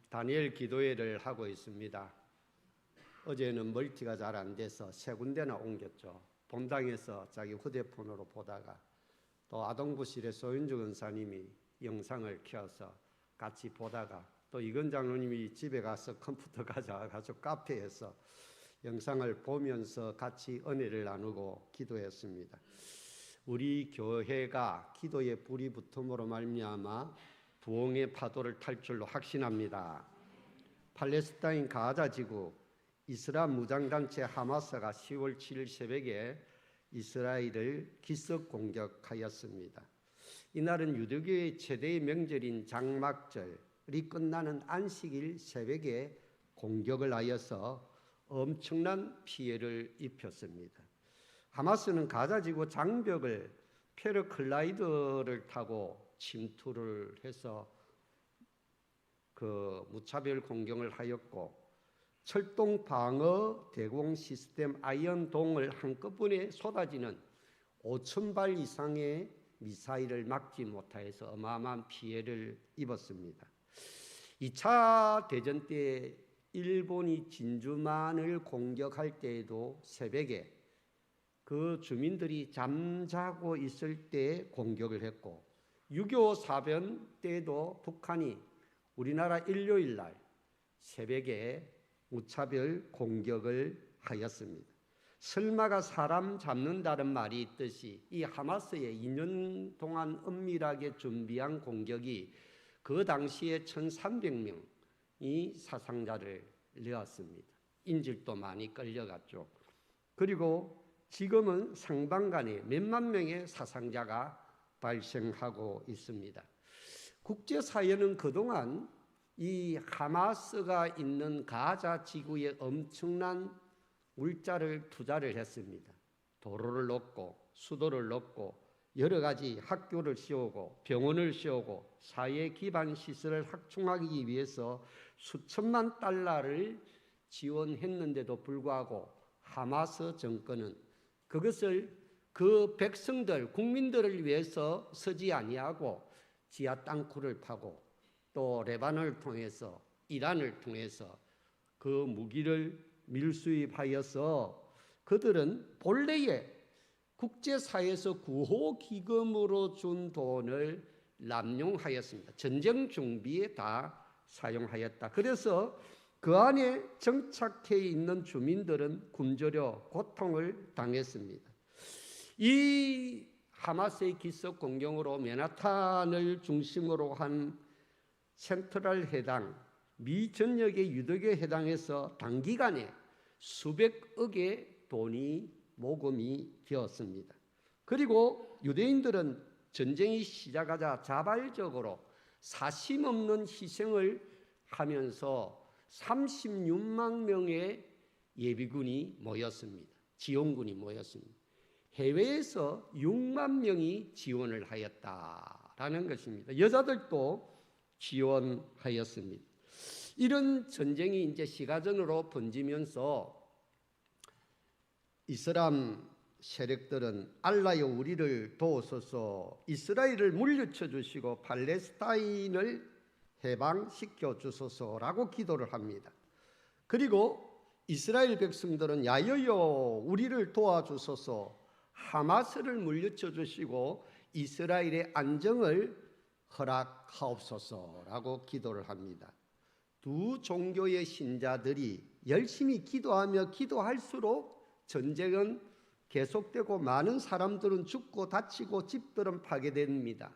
다니엘 기도회를 하고 있습니다. 어제는 멀티가 잘 안 돼서 세 군데나 옮겼죠. 본당에서 자기 휴대폰으로 보다가 또 아동부실의 소윤주 권사님이 영상을 켜서 같이 보다가 또 이건 장로님이 집에 가서 컴퓨터 가져와가지고 카페에서 영상을 보면서 같이 은혜를 나누고 기도했습니다. 우리 교회가 기도의 불이 붙음으로 말미암아 부흥의 파도를 탈 줄로 확신합니다. 팔레스타인 가자 지구 이스라엘 무장단체 하마스가 10월 7일 새벽에 이스라엘을 기습 공격하였습니다. 이날은 유대교의 최대의 명절인 장막절이 끝나는 안식일 새벽에 공격을 하여서 엄청난 피해를 입혔습니다. 하마스는 가자 지구 장벽을 패러클라이더를 타고 침투를 해서 무차별 공격을 하였고 철동 방어 대공 시스템 아이언돔을 한꺼번에 쏟아지는 5,000발 이상의 미사일을 막지 못하여서 어마어마한 피해를 입었습니다. 2차 대전 때 일본이 진주만을 공격할 때에도 새벽에 그 주민들이 잠자고 있을 때 공격을 했고 6.25 사변 때도 북한이 우리나라 일요일 날 새벽에 무차별 공격을 하였습니다. 설마가 사람 잡는다는 말이 있듯이 이 하마스의 2년 동안 은밀하게 준비한 공격이 그 당시에 1,300명이 사상자를 내었습니다. 인질도 많이 끌려갔죠. 그리고 지금은 상방간에 몇만 명의 사상자가 발생하고 있습니다. 국제사회는 그동안 이 하마스가 있는 가자 지구에 엄청난 물자를 투자를 했습니다. 도로를 넣고 수도를 넣고 여러 가지 학교를 세우고 병원을 세우고 사회 기반 시설을 확충하기 위해서 수천만 달러를 지원했는데도 불구하고 하마스 정권은 그것을 그 백성들, 국민들을 위해서 쓰지 아니하고 지하 땅굴을 파고 또 레바논을 통해서 이란을 통해서 그 무기를 밀수입하여서 그들은 본래의 국제사회에서 구호기금으로 준 돈을 남용하였습니다. 전쟁 준비에 다 사용하였다. 그래서 그 안에 정착해 있는 주민들은 굶주려 고통을 당했습니다. 이 하마스의 기습 공격으로 맨하탄을 중심으로 한 센트럴 해당, 미 전역의 유대교 해당에서 단기간에 수백억의 돈이 모금이 되었습니다. 그리고 유대인들은 전쟁이 시작하자 자발적으로 사심 없는 희생을 하면서 36만 명의 예비군이 모였습니다. 지원군이 모였습니다. 해외에서 6만 명이 지원을 하였다라는 것입니다. 여자들도 지원하였습니다. 이런 전쟁이 이제 시가전으로 번지면서 이슬람 세력들은 알라여 우리를 도우소서 이스라엘을 물리쳐 주시고 팔레스타인을 해방시켜 주소서라고 기도를 합니다. 그리고 이스라엘 백성들은 야여여 우리를 도와주소서 하마스를 물리쳐 주시고 이스라엘의 안정을 허락하옵소서라고 기도를 합니다. 두 종교의 신자들이 열심히 기도하며 기도할수록 전쟁은 계속되고 많은 사람들은 죽고 다치고 집들은 파괴됩니다.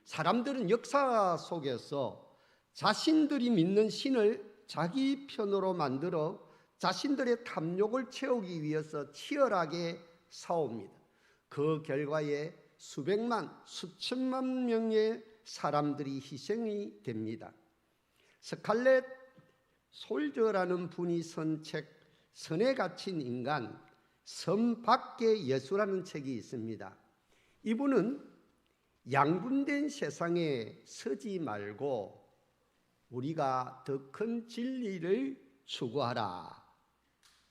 사람들은 역사 속에서 자신들이 믿는 신을 자기 편으로 만들어 자신들의 탐욕을 채우기 위해서 치열하게 싸웁니다. 그 결과에 수백만, 수천만 명의 사람들이 희생이 됩니다. 스칼렛 솔저라는 분이 쓴 책 선에 갇힌 인간, 선 밖의 예수라는 책이 있습니다. 이분은 양분된 세상에 서지 말고 우리가 더 큰 진리를 추구하라.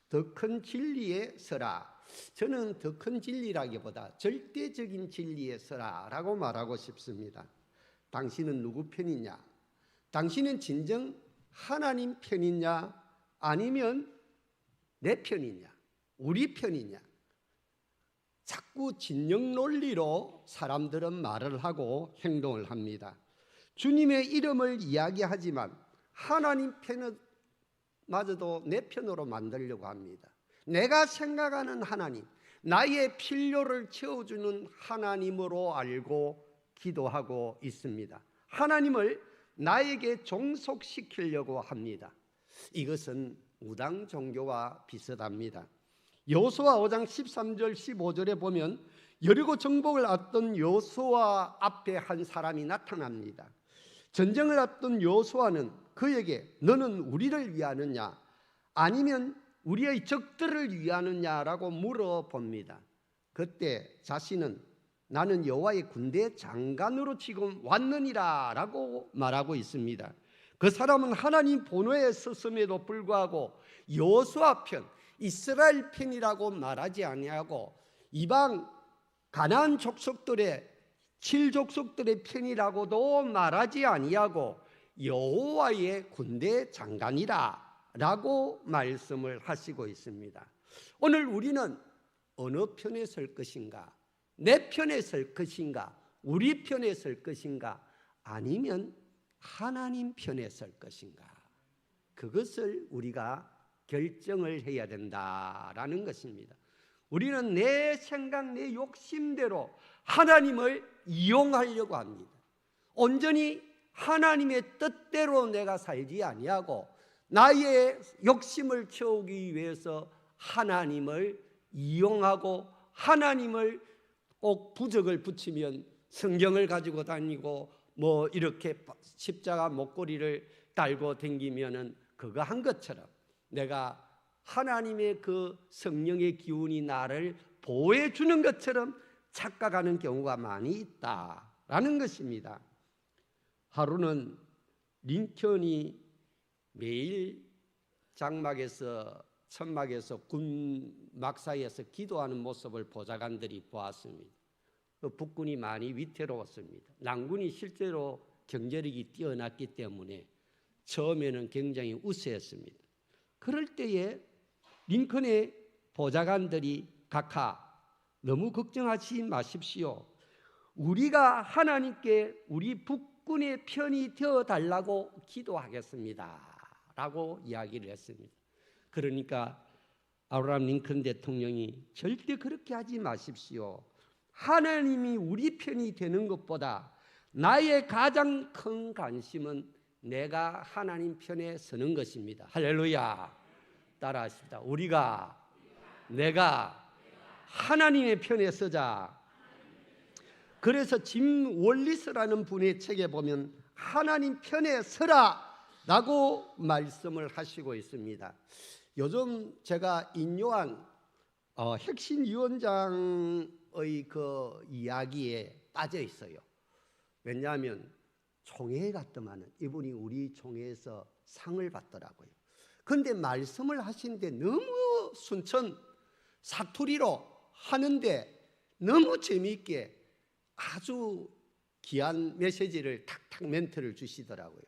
더 큰 진리에 서라. 저는 더 큰 진리라기보다 절대적인 진리에 서라 라고 말하고 싶습니다. 당신은 누구 편이냐? 당신은 진정 하나님 편이냐 아니면 내 편이냐 우리 편이냐. 자꾸 진영 논리로 사람들은 말을 하고 행동을 합니다. 주님의 이름을 이야기하지만 하나님 편마저도 내 편으로 만들려고 합니다. 내가 생각하는 하나님, 나의 필요를 채워주는 하나님으로 알고 기도하고 있습니다. 하나님을 나에게 종속시키려고 합니다. 이것은 무당 종교와 비슷합니다. 여호수아 5장 13절 15절에 보면 여리고 정복을 앞둔 여호수아 앞에 한 사람이 나타납니다. 전쟁을 앞둔 여호수아는 그에게 너는 우리를 위하느냐 아니면 우리의 적들을 위하느냐라고 물어봅니다. 그때 자신은 나는 여호와의 군대 장관으로 지금 왔느니라 라고 말하고 있습니다. 그 사람은 하나님 본회에 섰음에도 불구하고 여호수아 편, 이스라엘 편이라고 말하지 아니하고 이방 가나안 족속들의 7족속들의 편이라고도 말하지 아니하고 여호와의 군대 장관이라 라고 말씀을 하시고 있습니다. 오늘 우리는 어느 편에 설 것인가? 내 편에 설 것인가? 우리 편에 설 것인가? 아니면 하나님 편에 설 것인가? 그것을 우리가 결정을 해야 된다라는 것입니다. 우리는 내 생각, 내 욕심대로 하나님을 이용하려고 합니다. 온전히 하나님의 뜻대로 내가 살지 아니하고 나의 욕심을 채우기 위해서 하나님을 이용하고 하나님을 꼭 부적을 붙이면 성경을 가지고 다니고 뭐 이렇게 십자가 목걸이를 달고 다니면은 그거 한 것처럼 내가 하나님의 그 성령의 기운이 나를 보호해 주는 것처럼 착각하는 경우가 많이 있다라는 것입니다. 하루는 링컨이 매일 장막에서 천막에서 군 막사에서 기도하는 모습을 보좌관들이 보았습니다. 그 북군이 많이 위태로웠습니다. 남군이 실제로 경제력이 뛰어났기 때문에 처음에는 굉장히 우세했습니다. 그럴 때에 링컨의 보좌관들이 각하 너무 걱정하지 마십시오. 우리가 하나님께 우리 북군의 편이 되어달라고 기도하겠습니다 라고 이야기를 했습니다. 그러니까 아브라함 링컨 대통령이 절대 그렇게 하지 마십시오. 하나님이 우리 편이 되는 것보다 나의 가장 큰 관심은 내가 하나님 편에 서는 것입니다. 할렐루야. 따라하십시다. 내가 하나님의 편에 서자. 그래서 짐 월리스라는 분의 책에 보면 하나님 편에 서라 라고 말씀을 하시고 있습니다. 요즘 제가 인용한 혁신위원장의 그 이야기에 빠져 있어요. 왜냐하면 총회에 갔더만은 이분이 우리 총회에서 상을 받더라고요. 그런데 말씀을 하시는데 너무 순천 사투리로 하는데 너무 재미있게 아주 귀한 메시지를 탁탁 멘트를 주시더라고요.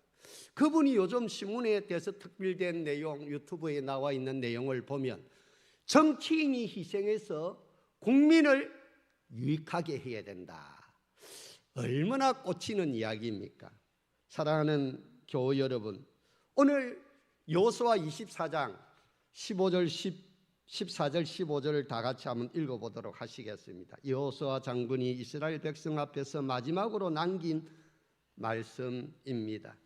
그분이 요즘 신문에 대해서 특별된 내용, 유튜브에 나와 있는 내용을 보면 정치인이 희생해서 국민을 유익하게 해야 된다. 얼마나 꽂히는 이야기입니까? 사랑하는 교우 여러분, 오늘 여호수아 24장 15절 14절 15절을 다 같이 한번 읽어보도록 하시겠습니다. 여호수아 장군이 이스라엘 백성 앞에서 마지막으로 남긴 말씀입니다.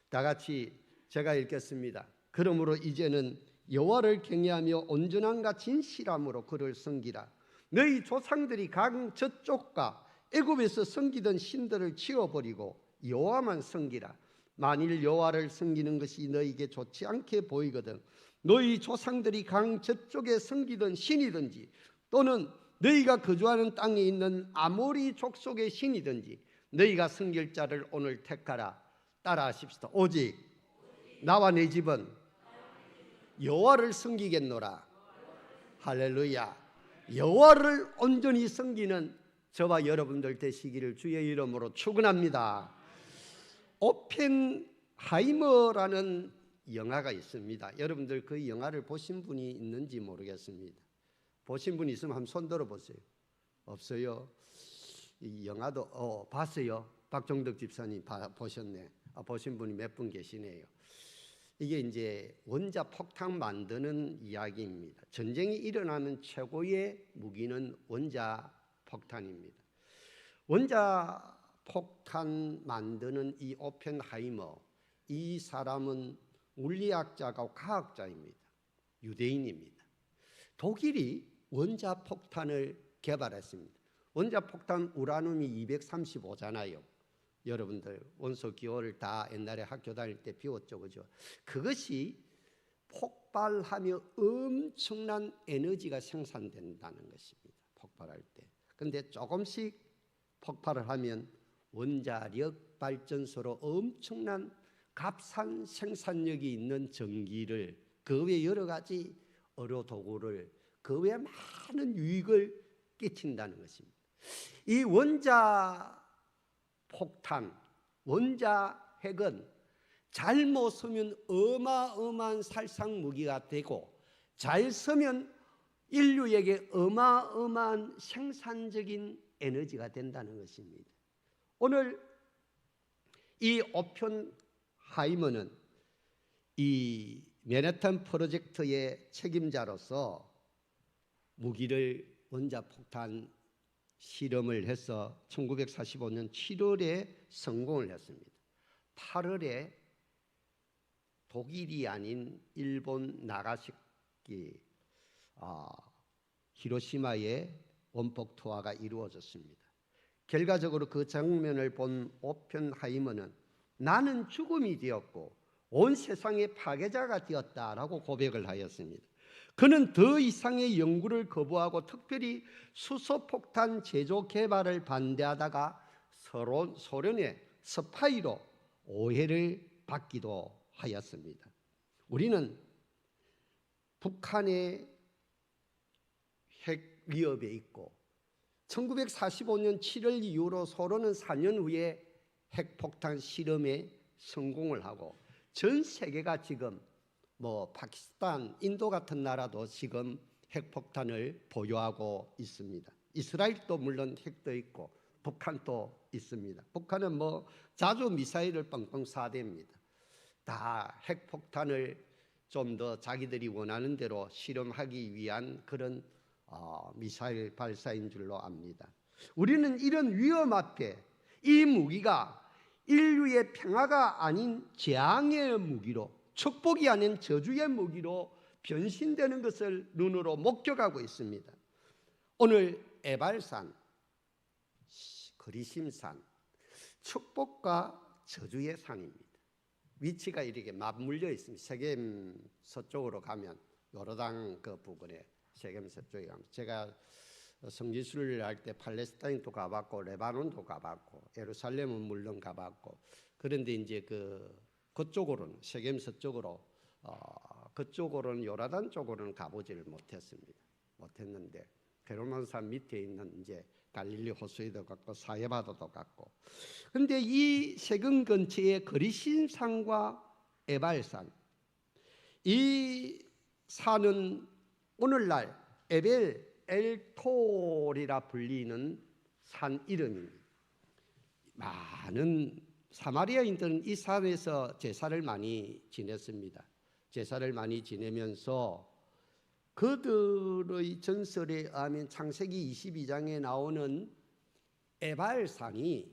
다 같이 제가 읽겠습니다. 그러므로 이제는 여호와를 경외하며 온전함과 진실함으로 그를 섬기라. 너희 조상들이 강 저쪽과 애굽에서 섬기던 신들을 치워버리고 여호와만 섬기라. 만일 여호와를 섬기는 것이 너희에게 좋지 않게 보이거든 너희 조상들이 강 저쪽에 섬기던 신이든지 또는 너희가 거주하는 땅에 있는 아모리 족속의 신이든지 너희가 섬길 자를 오늘 택하라. 따라하십시다. 오직 나와 내 집은 여호와를 섬기겠노라. 할렐루야. 여호와를 온전히 섬기는 저와 여러분들 되시기를 주의 이름으로 축원합니다. 오펜하이머라는 하이머라는 영화가 있습니다. 여러분들 그 영화를 보신 분이 있는지 모르겠습니다. 보신 분 있으면 한번 손 들어보세요. 없어요? 이 영화도 봤어요? 박종덕 집사님 보셨네. 보신 분이 몇 분 계시네요. 이게 이제 원자 폭탄 만드는 이야기입니다. 전쟁이 일어나면 최고의 무기는 원자 폭탄입니다. 원자 폭탄 만드는 이 오펜하이머, 이 사람은 물리학자가 과학자입니다. 유대인입니다. 독일이 원자 폭탄을 개발했습니다. 원자 폭탄 우라늄이 235잖아요. 여러분들 원소 기호를 다 옛날에 학교 다닐 때 배웠죠, 그죠? 그것이 폭발하며 엄청난 에너지가 생산된다는 것입니다. 폭발할 때. 그런데 조금씩 폭발을 하면 원자력 발전소로 엄청난 값싼 생산력이 있는 전기를, 그 외 여러 가지 의료 도구를, 그 외 많은 유익을 끼친다는 것입니다. 이 원자 폭탄, 원자 핵은 잘못 쓰면 어마어마한 살상 무기가 되고, 잘 쓰면 인류에게 어마어마한 생산적인 에너지가 된다는 것입니다. 오늘 이 오펜하이머는 이 맨해튼 프로젝트의 책임자로서 무기를 원자폭탄 실험을 해서 1945년 7월에 성공을 했습니다. 8월에 독일이 아닌 일본 나가사키 히로시마의 원폭 투하가 이루어졌습니다. 결과적으로 그 장면을 본 오펜하이머는 나는 죽음이 되었고 온 세상의 파괴자가 되었다라고 고백을 하였습니다. 그는 더 이상의 연구를 거부하고 특별히 수소폭탄 제조 개발을 반대하다가 소련의 스파이로 오해를 받기도 하였습니다. 우리는 북한의 핵 위협에 있고 1945년 7월 이후로 소련은 4년 후에 핵폭탄 실험에 성공을 하고 전 세계가 지금 파키스탄, 인도 같은 나라도 지금 핵폭탄을 보유하고 있습니다. 이스라엘도 물론 핵도 있고 북한도 있습니다. 북한은 자주 미사일을 뻥뻥 쏴댑니다. 다 핵폭탄을 좀 더 자기들이 원하는 대로 실험하기 위한 그런 미사일 발사인 줄로 압니다. 우리는 이런 위험 앞에 이 무기가 인류의 평화가 아닌 재앙의 무기로, 축복이 아닌 저주의 무기로 변신되는 것을 눈으로 목격하고 있습니다. 오늘 에발산, 그리심산, 축복과 저주의 산입니다. 위치가 이렇게 맞물려 있습니다. 세겜 서쪽으로 가면 요르단 그 부근에 세겜 서쪽에 가면, 제가 성지순례를 할 때 팔레스타인도 가봤고 레바논도 가봤고 예루살렘은 물론 가봤고, 그런데 이제 그쪽으로는 세겜 서쪽으로 그쪽으로는 요르단 쪽으로는 가보지를 못했는데 헤르몬산 밑에 있는 이제 갈릴리 호수에도 갔고 사해바다도 갔고, 그런데 이 세금 근처에 그리심산과 에발산, 이 산은 오늘날 에벨 엘톨이라 불리는 산 이름입니다. 많은 사마리아인들은 이 산에서 제사를 많이 지냈습니다. 제사를 많이 지내면서 그들의 전설에 의하면 창세기 22장에 나오는 에발산이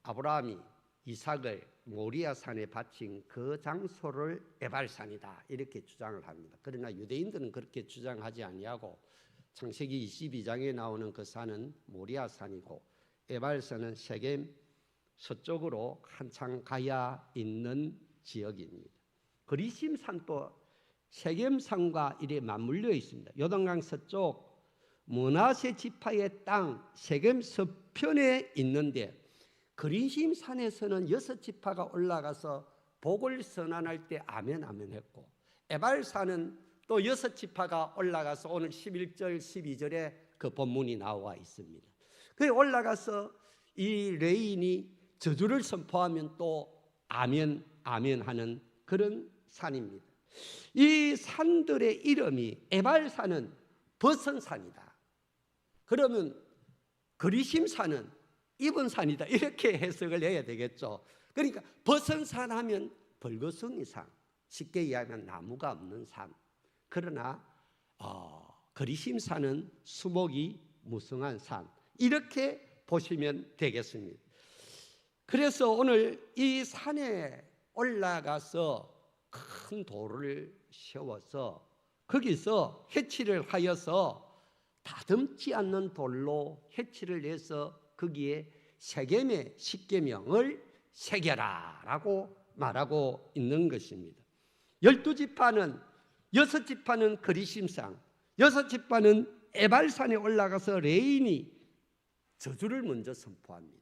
아브라함이 이삭을 모리아산에 바친 그 장소를 에발산이다 이렇게 주장을 합니다. 그러나 유대인들은 그렇게 주장하지 아니하고 창세기 22장에 나오는 그 산은 모리아산이고 에발산은 세겜 서쪽으로 한참 가야 있는 지역입니다. 그리심산도 세겜산과 이래 맞물려 있습니다. 요단강 서쪽 므낫세 지파의 땅 세겜 서편에 있는데, 그리심산에서는 6지파가 올라가서 복을 선언할 때 아멘 아멘 했고, 에발산은 또 6지파가 올라가서 오늘 11절 12절에 그 본문이 나와 있습니다. 그에 올라가서 이 레인이 저주를 선포하면 또 아멘 아멘 하는 그런 산입니다. 이 산들의 이름이 에발산은 벗은 산이다. 그러면 그리심산은 입은 산이다. 이렇게 해석을 해야 되겠죠. 그러니까 벗은 산 하면 벌거숭이 산, 쉽게 이야기하면 나무가 없는 산. 그러나 그리심산은 수목이 무성한 산. 이렇게 보시면 되겠습니다. 그래서 오늘 이 산에 올라가서 큰 돌을 세워서 거기서 해치를 하여서 다듬지 않는 돌로 해치를 해서 거기에 세겜의 십계명을 새겨라라고 말하고 있는 것입니다. 12지파는 6지파는 그리심산, 6지파는 에발산에 올라가서 레인이 저주를 먼저 선포합니다.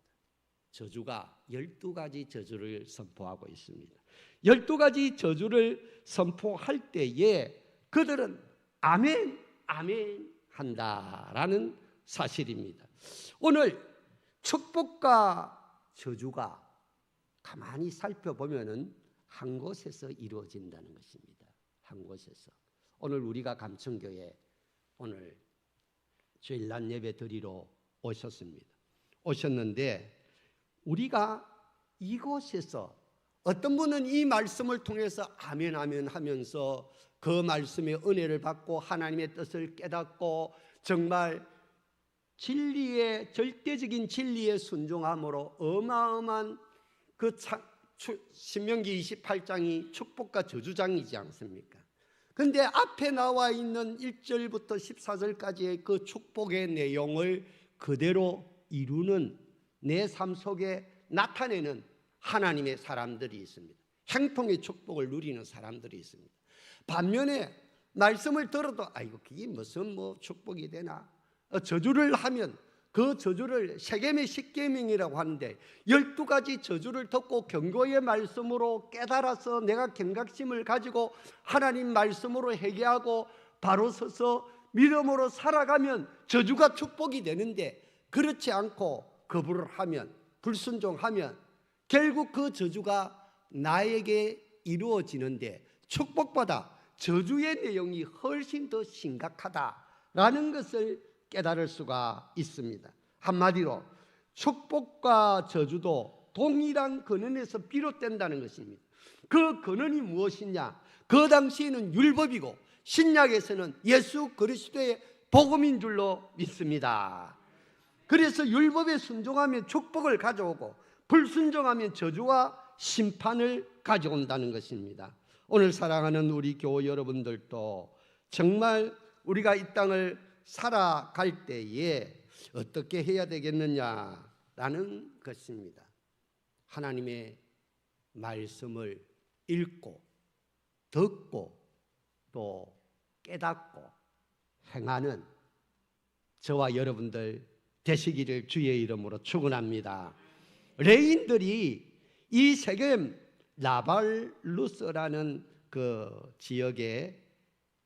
저주가 12가지 저주를 선포하고 있습니다. 12가지 저주를 선포할 때에 그들은 아멘 아멘 한다라는 사실입니다. 오늘 축복과 저주가 가만히 살펴보면은 한 곳에서 이루어진다는 것입니다. 한 곳에서. 오늘 우리가 감천교회 오늘 주일날 예배 드리러 오셨습니다. 오셨는데 우리가 이곳에서 어떤 분은 이 말씀을 통해서 아멘 아멘 하면서 그 말씀의 은혜를 받고 하나님의 뜻을 깨닫고 정말 진리의 절대적인 진리에 순종함으로 어마어마한 그 신명기 28장이 축복과 저주장이지 않습니까? 그런데 앞에 나와 있는 1절부터 14절까지의 그 축복의 내용을 그대로 이루는 내 삶 속에 나타내는 하나님의 사람들이 있습니다. 행통의 축복을 누리는 사람들이 있습니다. 반면에 말씀을 들어도 아이고 그게 무슨 축복이 되나? 저주를 하면 그 저주를 세겜의 십계명이라고 하는데 12가지 저주를 듣고 경고의 말씀으로 깨달아서 내가 경각심을 가지고 하나님 말씀으로 회개하고 바로 서서 믿음으로 살아가면 저주가 축복이 되는데 그렇지 않고 거부를 하면 불순종하면 결국 그 저주가 나에게 이루어지는데 축복보다 저주의 내용이 훨씬 더 심각하다라는 것을 깨달을 수가 있습니다. 한마디로 축복과 저주도 동일한 근원에서 비롯된다는 것입니다. 그 근원이 무엇이냐? 그 당시에는 율법이고 신약에서는 예수 그리스도의 복음인 줄로 믿습니다. 그래서 율법에 순종하면 축복을 가져오고 불순종하면 저주와 심판을 가져온다는 것입니다. 오늘 사랑하는 우리 교우 여러분들도 정말 우리가 이 땅을 살아갈 때에 어떻게 해야 되겠느냐라는 것입니다. 하나님의 말씀을 읽고 듣고 또 깨닫고 행하는 저와 여러분들 되시기를 주의 이름으로 축원합니다. 레인들이 이 세겜 나발루스라는 그 지역의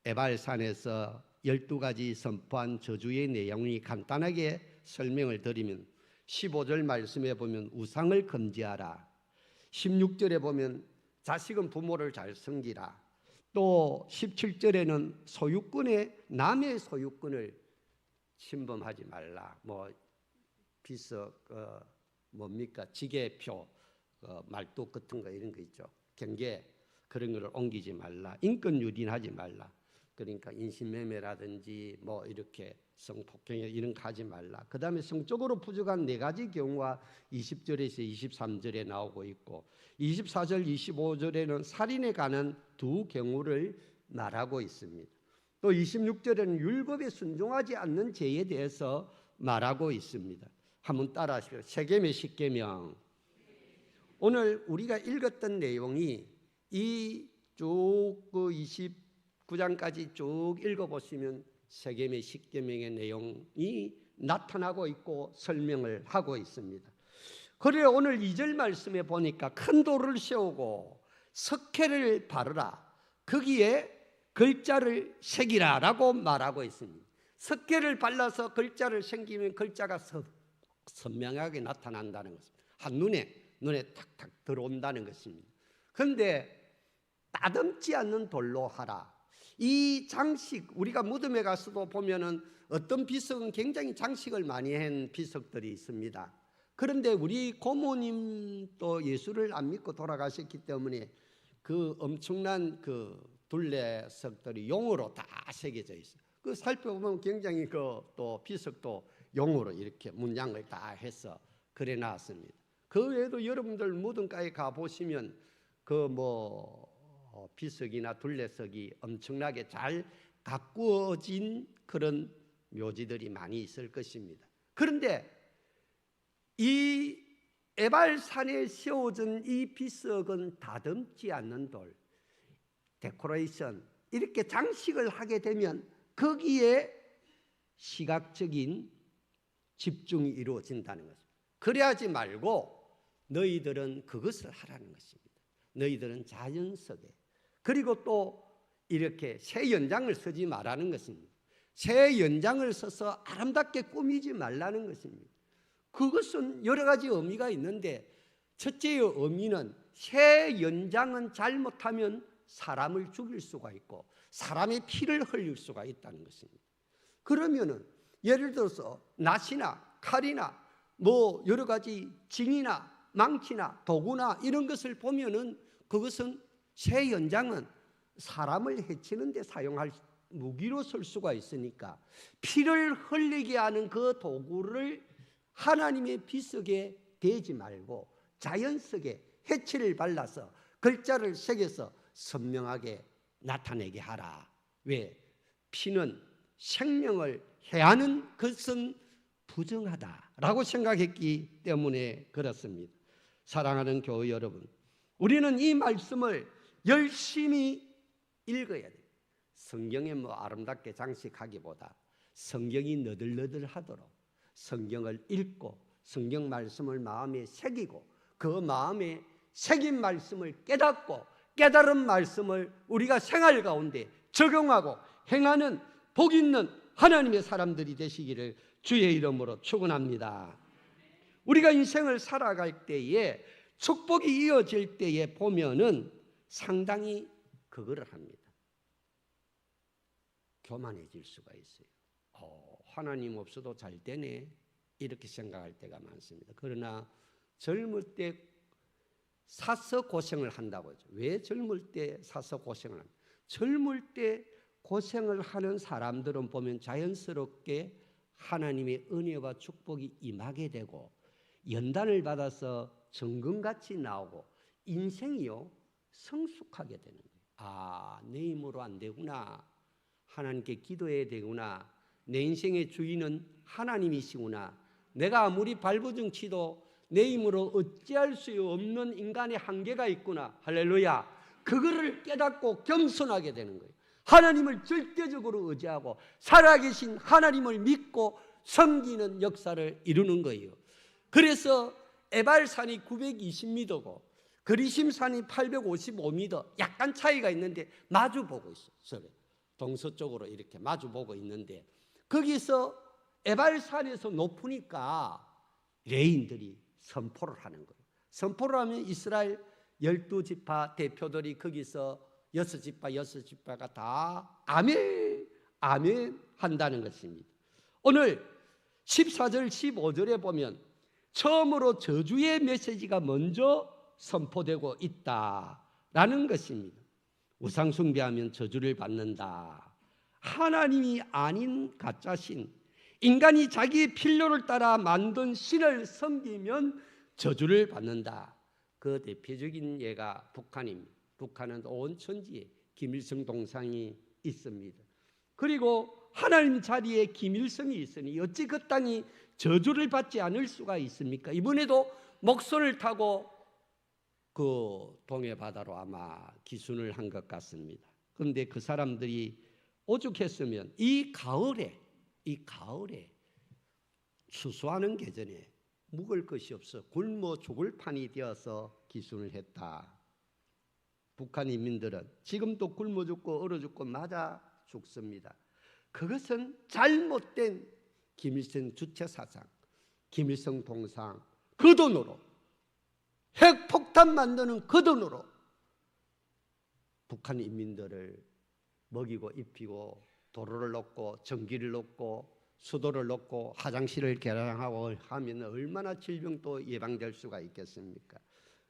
에발산에서 12가지 선포한 저주의 내용이 간단하게 설명을 드리면 15절 말씀에 보면 우상을 금지하라. 16절에 보면 자식은 부모를 잘 섬기라. 또 17절에는 소유권의 남의 소유권을 침범하지 말라. 비석 뭡니까? 지게표 말뚝 같은 거 이런 거 있죠. 경계 그런 거를 옮기지 말라. 인권 유린하지 말라. 그러니까 인신매매라든지 이렇게 성폭행 이런 거 하지 말라. 그 다음에 성적으로 부족한 4가지 경우가 20절에서 23절에 나오고 있고 24절 25절에는 살인에 관한 2 경우를 말하고 있습니다. 또 26절에는 율법에 순종하지 않는 죄에 대해서 말하고 있습니다. 한번 따라 하십시오. 세겜의 십계명. 오늘 우리가 읽었던 내용이 이 쭉 29장까지 쭉 읽어보시면 세겜의 십계명의 내용이 나타나고 있고 설명을 하고 있습니다. 그래 오늘 2절 말씀에 보니까 큰 돌을 세우고 석회를 바르라. 거기에 글자를 새기라 라고 말하고 있습니다. 석회를 발라서 글자를 새기면 글자가 선명하게 나타난다는 것입니다. 한눈에 눈에 탁탁 들어온다는 것입니다. 그런데 따듬지 않는 돌로 하라. 이 장식, 우리가 무덤에 가서도 보면은 어떤 비석은 굉장히 장식을 많이 한 비석들이 있습니다. 그런데 우리 고모님도 예수를 안 믿고 돌아가셨기 때문에 그 엄청난 그 둘레석들이 용으로 다 새겨져 있어요. 그 살펴보면 굉장히 그 또 비석도 용으로 이렇게 문양을 다 해서 그래 놨습니다. 그 외에도 여러분들 무덤가에 가 보시면 그 비석이나 둘레석이 엄청나게 잘 가꾸어진 그런 묘지들이 많이 있을 것입니다. 그런데 이 에발산에 세워진 이 비석은 다듬지 않는 돌, 데코레이션, 이렇게 장식을 하게 되면 거기에 시각적인 집중이 이루어진다는 것입니다. 그래야지 말고 너희들은 그것을 하라는 것입니다. 너희들은 자연 속에, 그리고 또 이렇게 새 연장을 쓰지 말라는 것입니다. 새 연장을 써서 아름답게 꾸미지 말라는 것입니다. 그것은 여러 가지 의미가 있는데, 첫째의 의미는 새 연장은 잘못하면 사람을 죽일 수가 있고 사람의 피를 흘릴 수가 있다는 것입니다. 그러면은 예를 들어서 낫이나 칼이나 여러 가지 징이나 망치나 도구나 이런 것을 보면은 그것은 새 연장은 사람을 해치는 데 사용할 무기로 쓸 수가 있으니까 피를 흘리게 하는 그 도구를 하나님의 비석에 대지 말고 자연 속에 해치를 발라서 글자를 새겨서 선명하게 나타내게 하라. 왜? 피는 생명을 해하는 것은 부정하다라고 생각했기 때문에 그렇습니다. 사랑하는 교회 여러분, 우리는 이 말씀을 열심히 읽어야 돼요. 성경에 아름답게 장식하기보다 성경이 너덜너덜하도록 성경을 읽고 성경 말씀을 마음에 새기고 그 마음에 새긴 말씀을 깨닫고 깨달은 말씀을 우리가 생활 가운데 적용하고 행하는 복 있는 하나님의 사람들이 되시기를 주의 이름으로 축원합니다. 우리가 인생을 살아갈 때에 축복이 이어질 때에 보면은 상당히 그거를 합니다. 교만해질 수가 있어요. 하나님 없어도 잘 되네 이렇게 생각할 때가 많습니다. 그러나 젊을 때 사서 고생을 한다고 하죠. 왜 젊을 때 사서 고생을 합니까? 젊을 때 고생을 하는 사람들은 보면 자연스럽게 하나님의 은혜와 축복이 임하게 되고 연단을 받아서 정금같이 나오고 인생이요 성숙하게 되는 거예요. 내 힘으로 안 되구나. 하나님께 기도해야 되구나. 내 인생의 주인은 하나님이시구나. 내가 아무리 발버둥치도 내 힘으로 어찌할 수 없는 인간의 한계가 있구나. 할렐루야. 그거를 깨닫고 겸손하게 되는 거예요. 하나님을 절대적으로 의지하고 살아계신 하나님을 믿고 섬기는 역사를 이루는 거예요. 그래서 에발산이 920m고 그리심산이 855m, 약간 차이가 있는데 마주보고 있어요. 동서쪽으로 이렇게 마주보고 있는데 거기서 에발산에서 높으니까 레인들이 선포를 하는 거예요. 선포를 하면 이스라엘 12지파 대표들이 거기서 6지파가 다 아멘, 아멘 한다는 것입니다. 오늘 14절, 15절에 보면 처음으로 저주의 메시지가 먼저 선포되고 있다라는 것입니다. 우상 숭배하면 저주를 받는다. 하나님이 아닌 가짜 신, 인간이 자기의 필요를 따라 만든 신을 섬기면 저주를 받는다. 그 대표적인 예가 북한입니다. 북한은 온 천지에 김일성 동상이 있습니다. 그리고 하나님 자리에 김일성이 있으니 어찌 그 땅이 저주를 받지 않을 수가 있습니까? 이번에도 목선을 타고 그 동해 바다로 아마 기순을 한 것 같습니다. 그런데 그 사람들이 오죽했으면 이 가을에 추수하는 계절에 묵을 것이 없어 굶어 죽을 판이 되어서 기순을 했다. 북한 인민들은 지금도 굶어 죽고 얼어 죽고 맞아 죽습니다. 그것은 잘못된 김일성 주체 사상, 김일성 동상 그 돈으로 핵폭탄 만드는 그 돈으로 북한 인민들을 먹이고 입히고 도로를 놓고 전기를 놓고 수도를 놓고 화장실을 개량하고 하면 얼마나 질병도 예방될 수가 있겠습니까?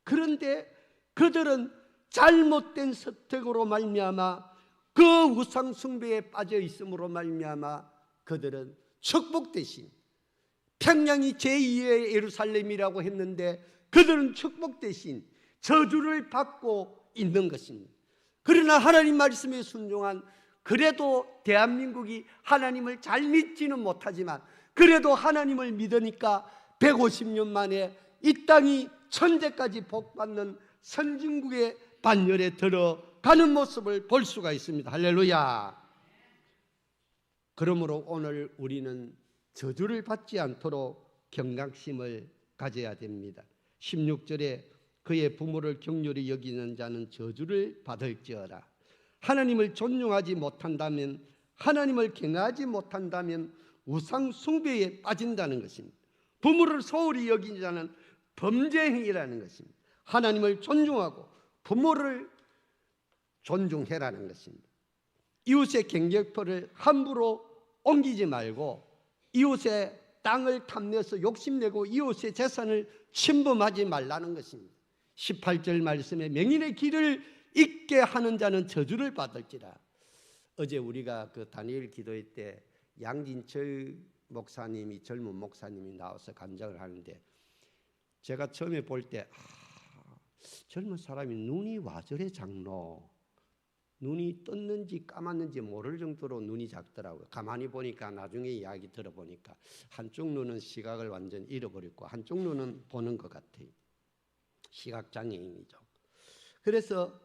그런데 그들은 잘못된 선택으로 말미암아 그 우상 숭배에 빠져 있음으로 말미암아 그들은 축복 대신 평양이 제2의 예루살렘이라고 했는데 그들은 축복 대신 저주를 받고 있는 것입니다. 그러나 하나님 말씀에 순종한, 그래도 대한민국이 하나님을 잘 믿지는 못하지만 그래도 하나님을 믿으니까 150년 만에 이 땅이 천대까지 복받는 선진국의 반열에 들어가는 모습을 볼 수가 있습니다. 할렐루야. 그러므로 오늘 우리는 저주를 받지 않도록 경각심을 가져야 됩니다. 16절에 그의 부모를 긍휼히 여기는 자는 저주를 받을지어다. 하나님을 존중하지 못한다면, 하나님을 경외하지 못한다면 우상 숭배에 빠진다는 것입니다. 부모를 소홀히 여기는 자는 범죄 행위라는 것입니다. 하나님을 존중하고 부모를 존중해라는 것입니다. 이웃의 경계표를 함부로 옮기지 말고 이웃의 땅을 탐내서 욕심내고 이웃의 재산을 침범하지 말라는 것입니다. 18절 말씀에 명인의 길을 잊게 하는 자는 저주를 받을지라. 어제 우리가 그 다니엘 기도회 때 양진철 목사님이, 젊은 목사님이 나와서 간증을 하는데 제가 처음에 볼 때 젊은 사람이 눈이 와 저래 작노, 눈이 떴는지 까맣는지 모를 정도로 눈이 작더라고요. 가만히 보니까 나중에 이야기 들어보니까 한쪽 눈은 시각을 완전히 잃어버렸고 한쪽 눈은 보는 것 같아요. 시각장애인이죠. 그래서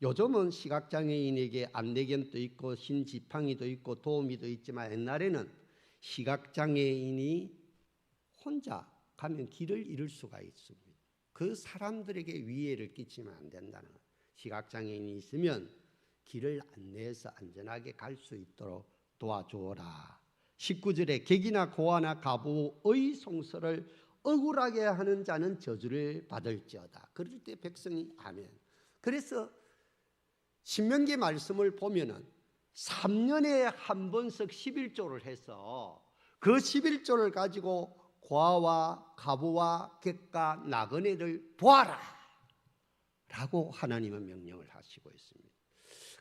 요즘은 시각장애인에게 안내견도 있고 신지팡이도 있고 도우미도 있지만 옛날에는 시각장애인이 혼자 가면 길을 잃을 수가 있습니다. 그 사람들에게 위해를 끼치면 안 된다는 거예요. 시각장애인이 있으면 길을 안내해서 안전하게 갈 수 있도록 도와주어라. 19절에 객이나 고아나 가부의 송서를 억울하게 하는 자는 저주를 받을지어다. 그럴 때 백성이 아멘. 그래서 신명기 말씀을 보면은 3년에 한 번씩 11조를 해서 그 11조를 가지고 고아와 가부와 객과 나그네를 보아라 라고 하나님은 명령을 하시고 있습니다.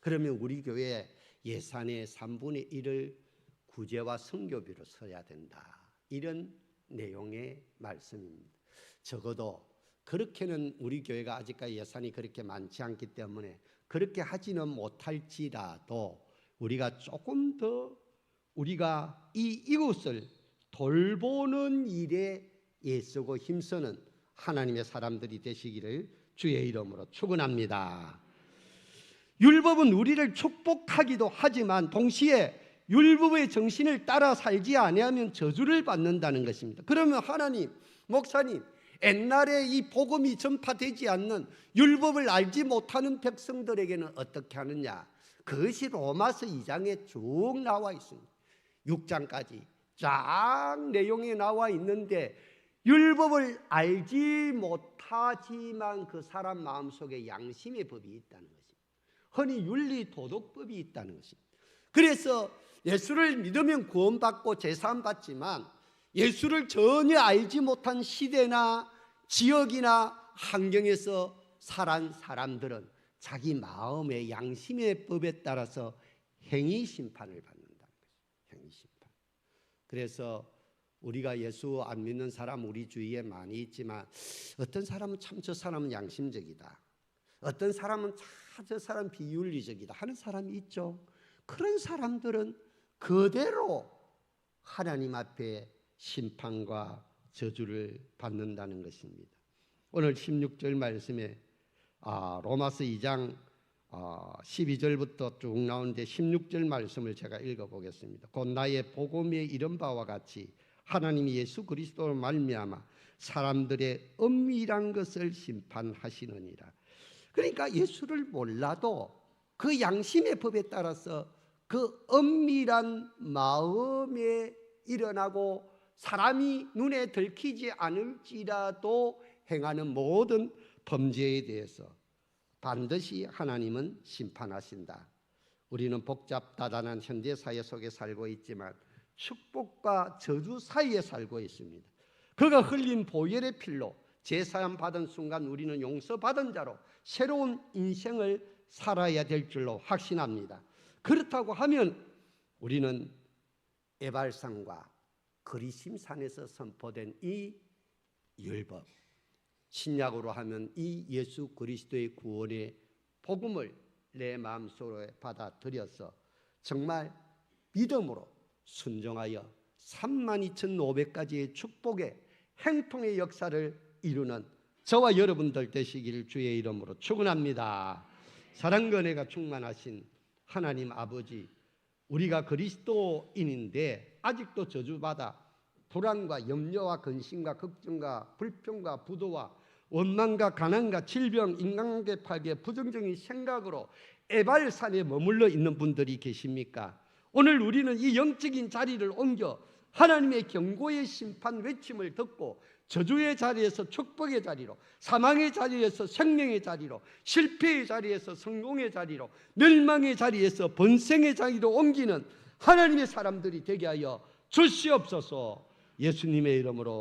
그러면 우리 교회 예산의 3분의 1을 구제와 선교비로 써야 된다. 이런 내용의 말씀입니다. 적어도 그렇게는 우리 교회가 아직까지 예산이 그렇게 많지 않기 때문에 그렇게 하지는 못할지라도 우리가 조금 더 우리가 이 이웃을 돌보는 일에 애쓰고 힘쓰는 하나님의 사람들이 되시기를 주의 이름으로 축원합니다. 율법은 우리를 축복하기도 하지만 동시에 율법의 정신을 따라 살지 아니하면 저주를 받는다는 것입니다. 그러면 하나님, 목사님, 옛날에 이 복음이 전파되지 않는 율법을 알지 못하는 백성들에게는 어떻게 하느냐? 그것이 로마서 2장에 쭉 나와 있습니다. 6장까지 쫙 내용이 나와 있는데 율법을 알지 못하지만 그 사람 마음속에 양심의 법이 있다는 것입니다. 흔히 윤리 도덕법이 있다는 것입니다. 그래서 예수를 믿으면 구원받고 제사함 받지만 예수를 전혀 알지 못한 시대나 지역이나 환경에서 살아온 사람들은 자기 마음의 양심의 법에 따라서 행위 심판을 받는다는 것입니다. 행위 심판. 그래서 우리가 예수 안 믿는 사람 우리 주위에 많이 있지만 어떤 사람은 참 저 사람은 양심적이다, 어떤 사람은 참 저 사람 비윤리적이다 하는 사람이 있죠. 그런 사람들은 그대로 하나님 앞에 심판과 저주를 받는다는 것입니다. 오늘 16절 말씀에 로마서 2장 12절부터 쭉 나오는데 16절 말씀을 제가 읽어보겠습니다. 곧 나의 복음에 이른 바와 같이 하나님이 예수 그리스도로 말미암아 사람들의 은밀한 것을 심판하시느니라. 그러니까 예수를 몰라도 그 양심의 법에 따라서 그 은밀한 마음에 일어나고 사람이 눈에 들키지 않을지라도 행하는 모든 범죄에 대해서 반드시 하나님은 심판하신다. 우리는 복잡다단한 현대사회 속에 살고 있지만 축복과 저주 사이에 살고 있습니다. 그가 흘린 보혈의 필로 제사함 받은 순간 우리는 용서받은 자로 새로운 인생을 살아야 될 줄로 확신합니다. 그렇다고 하면 우리는 에발산과 그리심산에서 선포된 이 율법, 신약으로 하면 이 예수 그리스도의 구원의 복음을 내 마음속에 받아들여서 정말 믿음으로 순종하여 32,500가지의 축복의 행통의 역사를 이루는 저와 여러분들 되시기를 주의 이름으로 축원합니다. 사랑과 은혜가 충만하신 하나님 아버지, 우리가 그리스도인인데 아직도 저주받아 불안과 염려와 근심과 걱정과 불평과 부도와 원망과 가난과 질병, 인간관계 파괴, 부정적인 생각으로 에발산에 머물러 있는 분들이 계십니까? 오늘 우리는 이 영적인 자리를 옮겨 하나님의 경고의 심판 외침을 듣고 저주의 자리에서 축복의 자리로, 사망의 자리에서 생명의 자리로, 실패의 자리에서 성공의 자리로, 멸망의 자리에서 번생의 자리로 옮기는 하나님의 사람들이 되게 하여 주시옵소서. 예수님의 이름으로